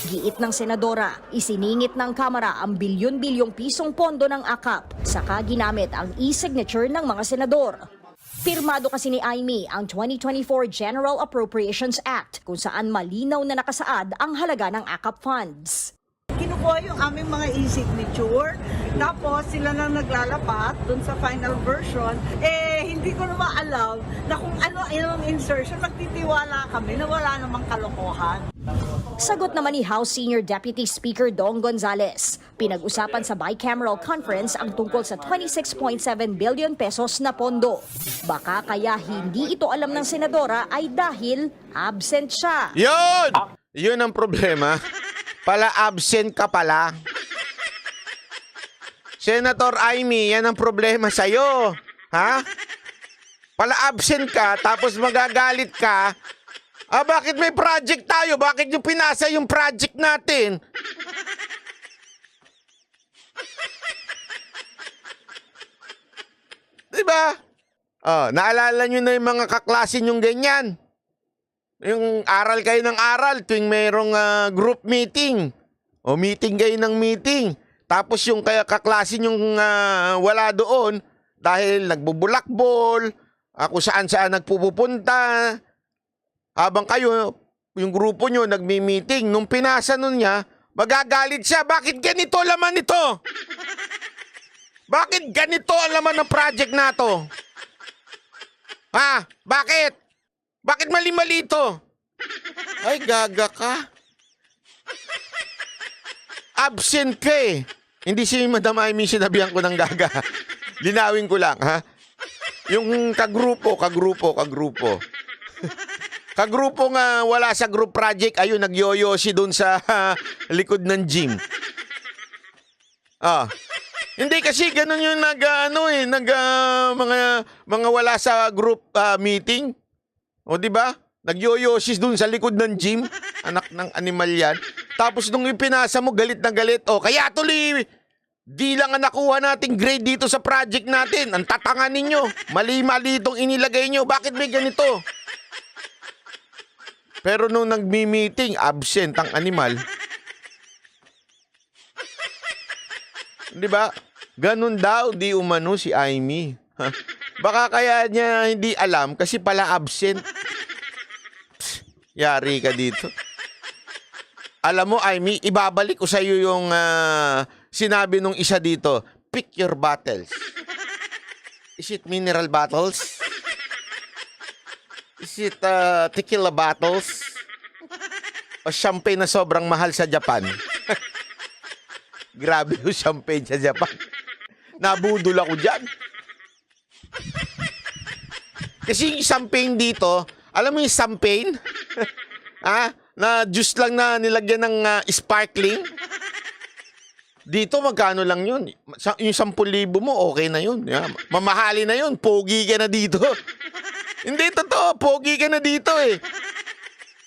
Giit ng senadora, isiningit ng Kamara ang bilyon-bilyong pisong pondo ng AKAP, saka ginamit ang e-signature ng mga senador. Pirmado kasi ni Amy ang 2024 General Appropriations Act kung saan malinaw na nakasaad ang halaga ng AKAP funds. Kinukuha yung aming mga e-signature, tapos sila nang naglalapat dun sa final version. Hindi ko naman alam na kung ano yung insertion, magtitiwala kami na wala namang kalokohan. Sagot naman ni House Senior Deputy Speaker Dong Gonzales. Pinag-usapan sa bicameral conference ang tungkol sa 26.7 billion pesos na pondo. Baka kaya hindi ito alam ng senadora ay dahil absent siya. Yun! Yun ang problema. Pala absent ka pala. Senator Amy, yan ang problema sa'yo. Ha? Pala absent ka, tapos magagalit ka. Bakit may project tayo? Bakit yung pinasa yung project natin? Diba? Naalala nyo na yung mga kaklase nyong ganyan. Yung aral kayo ng aral tuwing mayroong group meeting. O meeting kayo ng meeting. Tapos yung kaklase nyong wala doon dahil nagbubulakbol, kung saan-saan nagpupunta. Habang kayo, yung grupo nyo nagmi-meeting, nung pinasa nun niya, magagalit siya. Bakit ganito laman ito? Bakit ganito ang laman ng project na to? Ha? Bakit? Bakit mali-mali ito? Ay, gaga ka. Absent ka eh. Hindi si Madam Amy sinabihan ko ng gaga. Linawin ko lang, ha? Yung kagrupo. Kagrupo nga wala sa group project, ayun, nagyoyosi doon sa likod ng gym. Hindi kasi ganun yung mga wala sa group meeting. O di ba? Nagyoyosis doon sa likod ng gym. Anak ng animal yan. Tapos nung ipinasa mo, galit na galit. Kaya tuloy, di lang ang nakuha nating grade dito sa project natin. Ang tatanga ninyo. Mali-mali itong inilagay nyo. Bakit may ganito? Pero nung nagmi-meeting, absent ang animal. Di ba? Ganun daw, di umano si Amy. Baka kaya niya hindi alam kasi pala absent. Yari ka dito. Alam mo, Amy, ibabalik ko sa iyo yung sinabi nung isa dito. Pick your battles. Is it mineral bottles? Is it tequila bottles? O champagne na sobrang mahal sa Japan? Grabe yung champagne sa Japan. Nabudol ako dyan. Kasi yung champagne dito, alam mo yung champagne? Na juice lang na nilagyan ng sparkling? Dito, magkano lang yun? Yung 10,000 mo, okay na yun. Mamahali na yun. Pogi ka na dito. Hindi, totoo. Pogi ka na dito eh.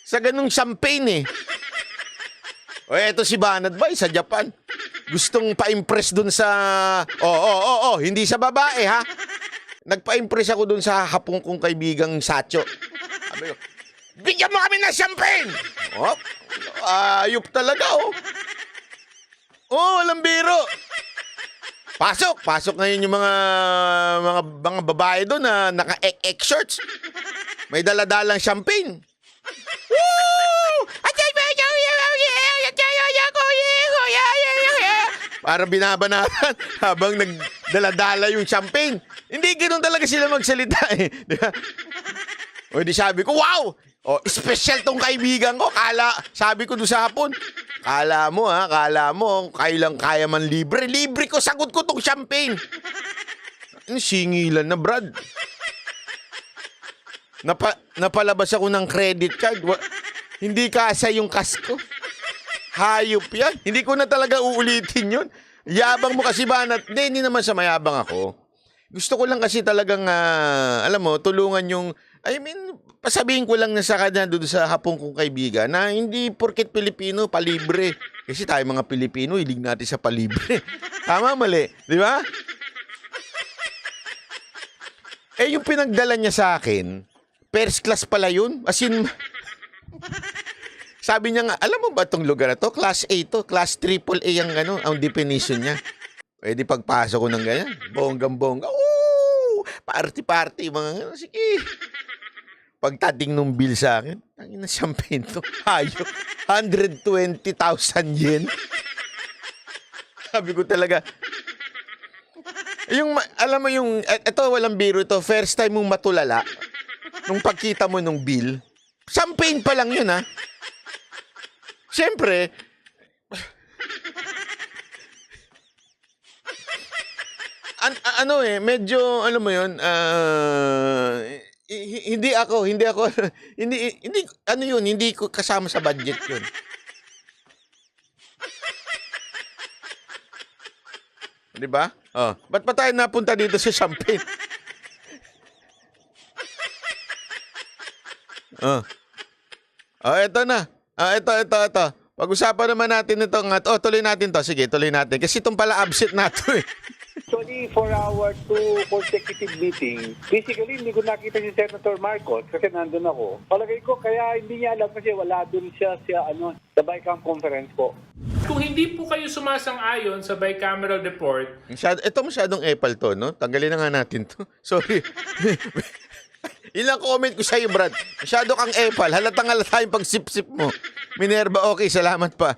Sa ganung champagne eh. Eto si Banat Bay sa Japan. Gustong pa-impress dun sa... Hindi sa babae ha. Nagpa-impress ako dun sa hapong kong kaibigang Sacho. Sabi ko, bigyan mo kami ng champagne! Ayop talaga walang biro. Pasok ngayon yung mga babae doon na naka-ek shirts. May daladalang champagne. Woo! Para binabanatan habang nagdaladala yung champagne. Hindi ganoon talaga sila magsalita eh. Diba? O di sabi ko, wow! Special tong kaibigan ko. Sabi ko doon sa hapon, kala mo kailang kaya man libre. Libre ko, sagot ko tong champagne. Singilan na, Brad. Napalabas ako ng credit card. Hindi kasa yung cash ko. Hayop yan. Hindi ko na talaga uulitin yun. Yabang mo kasi Banat. Hindi naman sa mayabang ako. Gusto ko lang kasi talagang, alam mo, tulungan yung, pasabihin ko lang na sa kanya doon sa hapong kong kaibigan na hindi porket Pilipino, palibre. Kasi tayo mga Pilipino, hilig natin sa palibre. Tama, mali. Di ba? Yung pinagdala niya sa akin, first class pala yun. As in, Sabi niya nga, alam mo ba itong lugar na to? Class A to. Class AAA ang definition niya. Pwede pagpasok ko ng ganyan. Bonggang-bongga. Oo! Party-party. Mga sige. Pagtating nung bill sa akin, tangin na champagne to. Hayop. 120,000 yen. Sabi ko talaga, alam mo ito walang biro ito, first time mong matulala, nung pagkita mo nung bill, champagne pa lang yun ha. Siyempre, medyo, alam mo yun, hindi ko kasama sa budget yun. Di ba? Oh, ba't pa tayo napunta dito sa champagne? Oh. Oh, eto na. Ito. Pag-usapan naman natin ito. Tuloy natin to. Sige, tuloy natin. Kasi itong pala absent na to eh. Actually, for our 2 consecutive meetings, basically, hindi ko nakita si Senator Marcos kasi nandun ako. Palagay ko, kaya hindi niya alam kasi wala dun siya sa BICAM conference po. Kung hindi po kayo sumasang-ayon sa bicameral report, Ito masyadong epal to, no? Tanggalin na nga natin to. Sorry. Ilang comment ko sa'yo, Brad. Masyado kang epal. Halatang halata yung pag-sip-sip mo. Minerva, okay. Salamat pa.